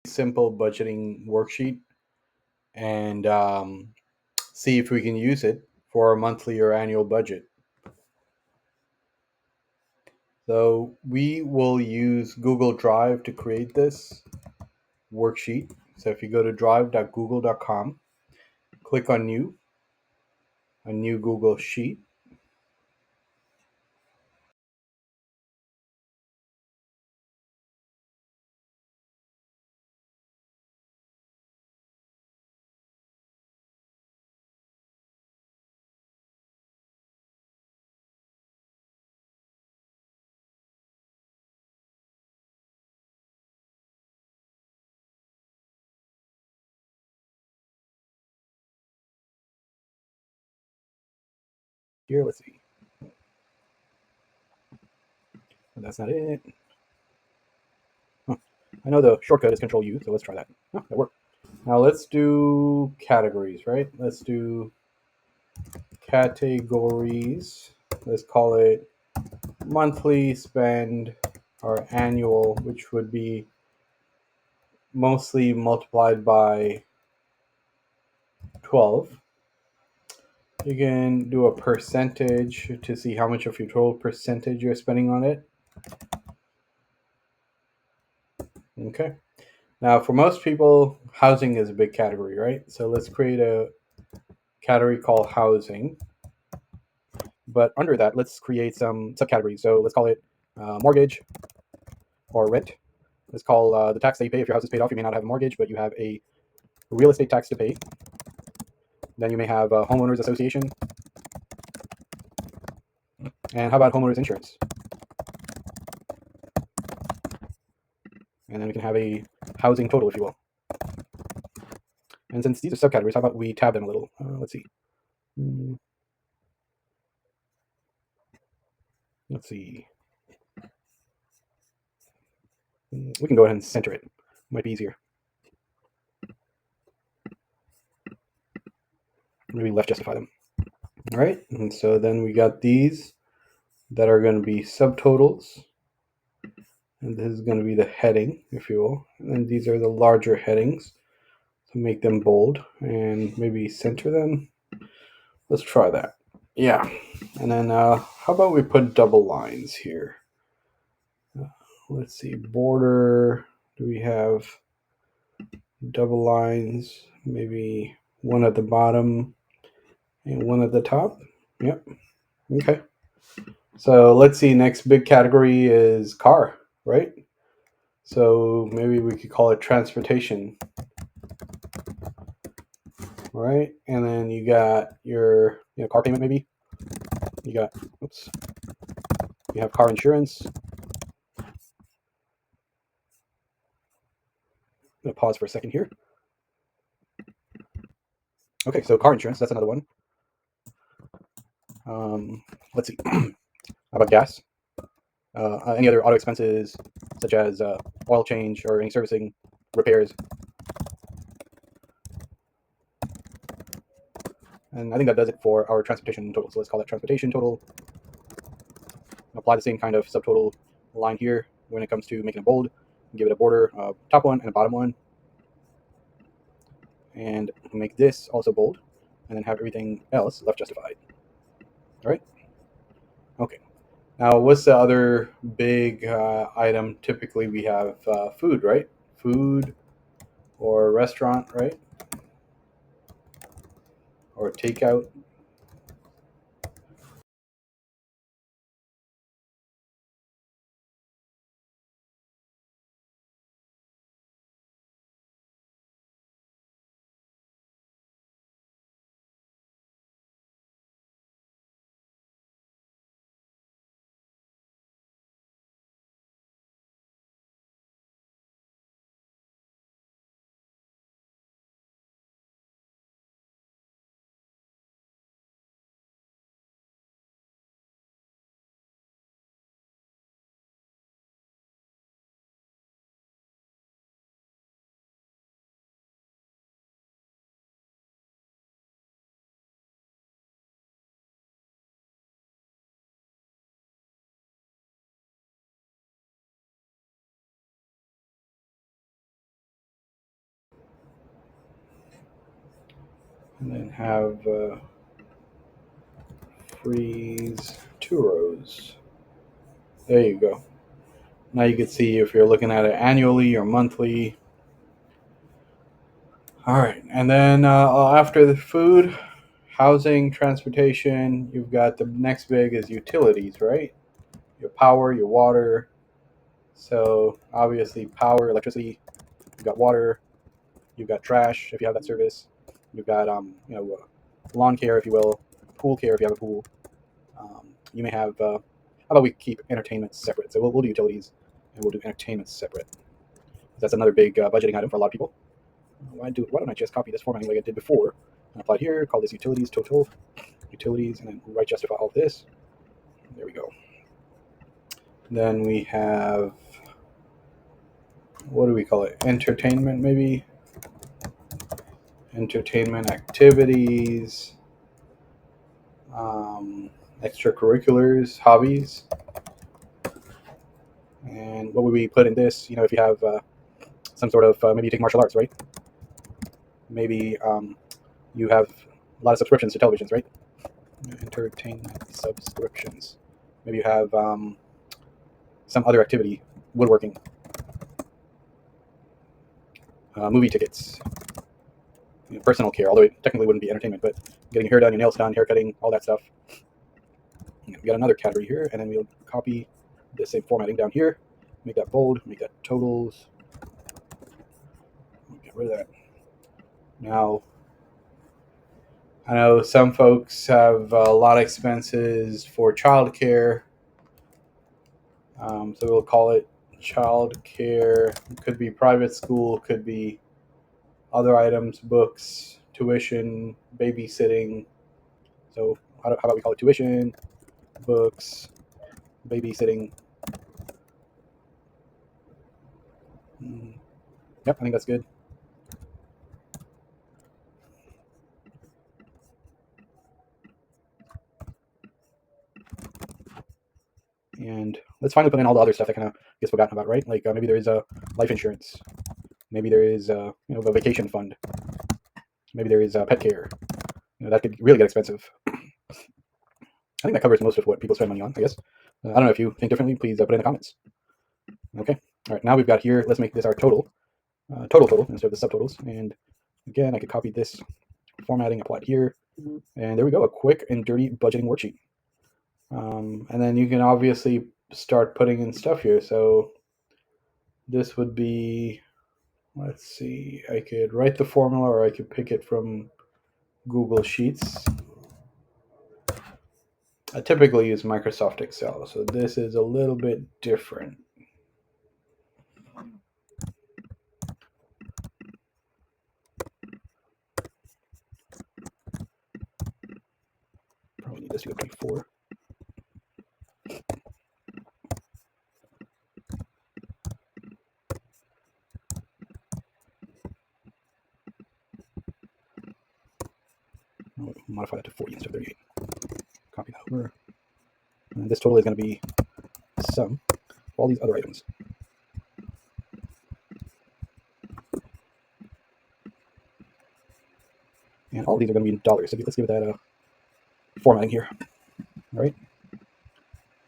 simple budgeting worksheet and see if we can use it for our monthly or annual budget. So we will use Google Drive to create this worksheet. So if you go to drive.google.com, click on a new Google Sheet. Here, let's see. But that's not it. Huh. I know the shortcut is Control U, so let's try that. Huh, that worked. Now let's do categories, right? Let's do categories. Let's call it monthly spend or annual, which would be mostly multiplied by 12. You can do a percentage to see how much of your total percentage you're spending on it. Okay. Now, for most people, housing is a big category, right? So let's create a category called housing. But under that, let's create some subcategories. So let's call it mortgage or rent. Let's call the tax that you pay if your house is paid off. You may not have a mortgage, but you have a real estate tax to pay. Then you may have a homeowners association. And how about homeowners insurance? And then we can have a housing total, if you will. And since these are subcategories, how about we tab them a little? Let's see. Mm, let's see. We can go ahead and center it. Might be easier. Maybe left justify them. All right. And so then we got these that are going to be subtotals. And this is going to be the heading, if you will. And these are the larger headings. So make them bold and maybe center them. Let's try that. Yeah. And then how about we put double lines here? Let's see. Border. Do we have double lines? Maybe one at the bottom and one at the top. Yep. Okay. So let's see. Next big category is car, right? So maybe we could call it transportation, right? And then you got your car payment, maybe. You got, oops, you have car insurance. I'm gonna pause for a second here. Okay, so car insurance, that's another one. Let's see. How about gas? Any other auto expenses, such as oil change or any servicing, repairs. And I think that does it for our transportation total. So let's call that transportation total. Apply the same kind of subtotal line here when it comes to making a bold. Give it a border, top one and a bottom one. And make this also bold. And then have everything else left justified. All right? Okay. Now, what's the other big item? Typically, we have food, right? Food or restaurant, right? Or takeout. and then have freeze 2 rows. There you go. Now you can see if you're looking at it annually or monthly. All right, and then after the food, housing, transportation, you've got the next big is utilities, right? Your power, your water. So obviously power, electricity, you've got water, you've got trash if you have that service, you've got lawn care if you will, pool care if you have a pool. You may have how about we keep entertainment separate? So we'll do utilities and we'll do entertainment separate. That's another big budgeting item for a lot of people. Why don't I just copy this formatting like I did before and apply it here, call this utilities total, utilities, and then right justify all of this. There we go. Then we have, what do we call it? Entertainment, maybe? Entertainment activities, extracurriculars, hobbies. And what would we put in this? If you have some sort of, maybe you take martial arts, right? Maybe you have a lot of subscriptions to televisions, right? Entertainment subscriptions. Maybe you have some other activity, woodworking, movie tickets, personal care, although it technically wouldn't be entertainment, but getting your hair done, your nails done, hair cutting, all that stuff. We got another category here, and then we'll copy the same formatting down here, make that bold, make that totals. Get rid of that. Now, I know some folks have a lot of expenses for childcare, so we'll call it childcare. It could be private school, could be other items, books, tuition, babysitting. So how about we call it tuition, books, babysitting. Yep, I think that's good. And let's finally put in all the other stuff that kind of gets forgotten about, right? Like maybe there is a life insurance. Maybe there is a vacation fund. Maybe there is pet care. That could really get expensive. I think that covers most of what people spend money on, I guess. I don't know if you think differently. Please put it in the comments. Okay. All right. Now we've got here. Let's make this our total, total instead of the subtotals. And again, I could copy this formatting, apply it here, and there we go. A quick and dirty budgeting worksheet. And then you can obviously start putting in stuff here. So this would be, let's see, I could write the formula or I could pick it from Google Sheets. I typically use Microsoft Excel, so this is a little bit different. Probably need this to go 24. I'll modify that to 40 instead of 38. Copy that over. And this total is going to be the sum of all these other items. And all of these are going to be in dollars. So let's give it that formatting here. All right.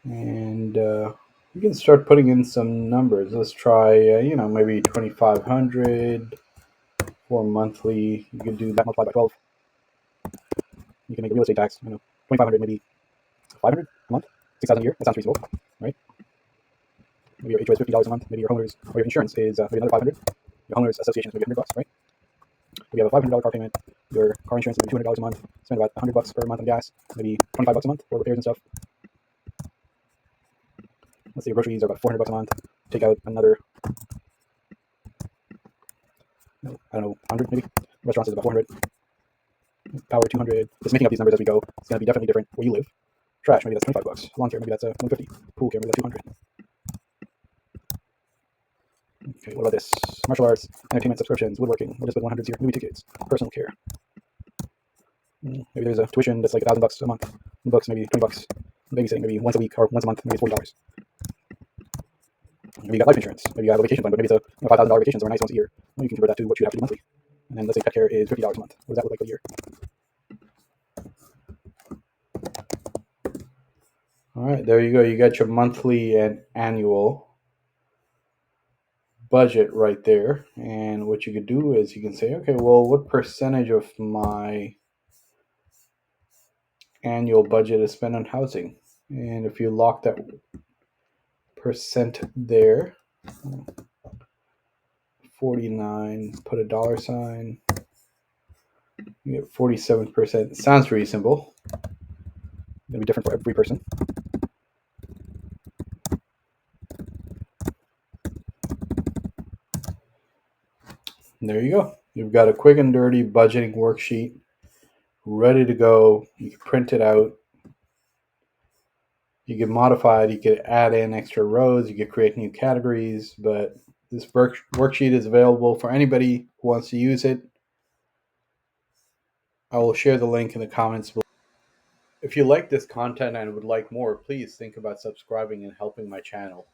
And we can start putting in some numbers. Let's try, maybe 2,500 for monthly. You can do that multiplied by 12. You can make a real estate tax, 2,500, maybe 500 a month, 6,000 a year. That sounds reasonable, right? Maybe your HOA is $50 a month. Maybe your homeowners or your insurance is maybe another 500. Your homeowners association is maybe $100, right? We have a $500 car payment. Your car insurance is maybe $200 a month. Spend about $100 per month on gas. Maybe $25 a month for repairs and stuff. Let's say groceries are about $400 a month. Take out another, I don't know, 100 maybe. Restaurants is about 400. Power 200. Just making up these numbers as we go. It's going to be definitely different where you live. Trash, maybe that's $25. Lawn care, maybe that's $150. Pool care, maybe that's $200. Okay, what about this? Martial arts, entertainment subscriptions, woodworking. We'll just put 100 here. Movie tickets, personal care. Maybe there's a tuition that's like $1,000 a month. Books, maybe $20. Babysitting, maybe once a week or once a month, maybe it's $40. Maybe you got life insurance. Maybe you have a vacation fund, but maybe it's a $5,000 vacation somewhere nice once a year. Well, you can convert that to what you have to do monthly. And then let's say pet care is $50 a month. What does that look like for the year? All right, there you go. You got your monthly and annual budget right there. And what you could do is you can say, okay, well, what percentage of my annual budget is spent on housing? And if you lock that percent there, 49, put a dollar sign, you get 47%. Sounds reasonable. It's gonna be different for every person. And there you go. You've got a quick and dirty budgeting worksheet ready to go. You can print it out. You can modify it. You can add in extra rows. You can create new categories. But this worksheet is available for anybody who wants to use it. I will share the link in the comments below. If you like this content and would like more, please think about subscribing and helping my channel.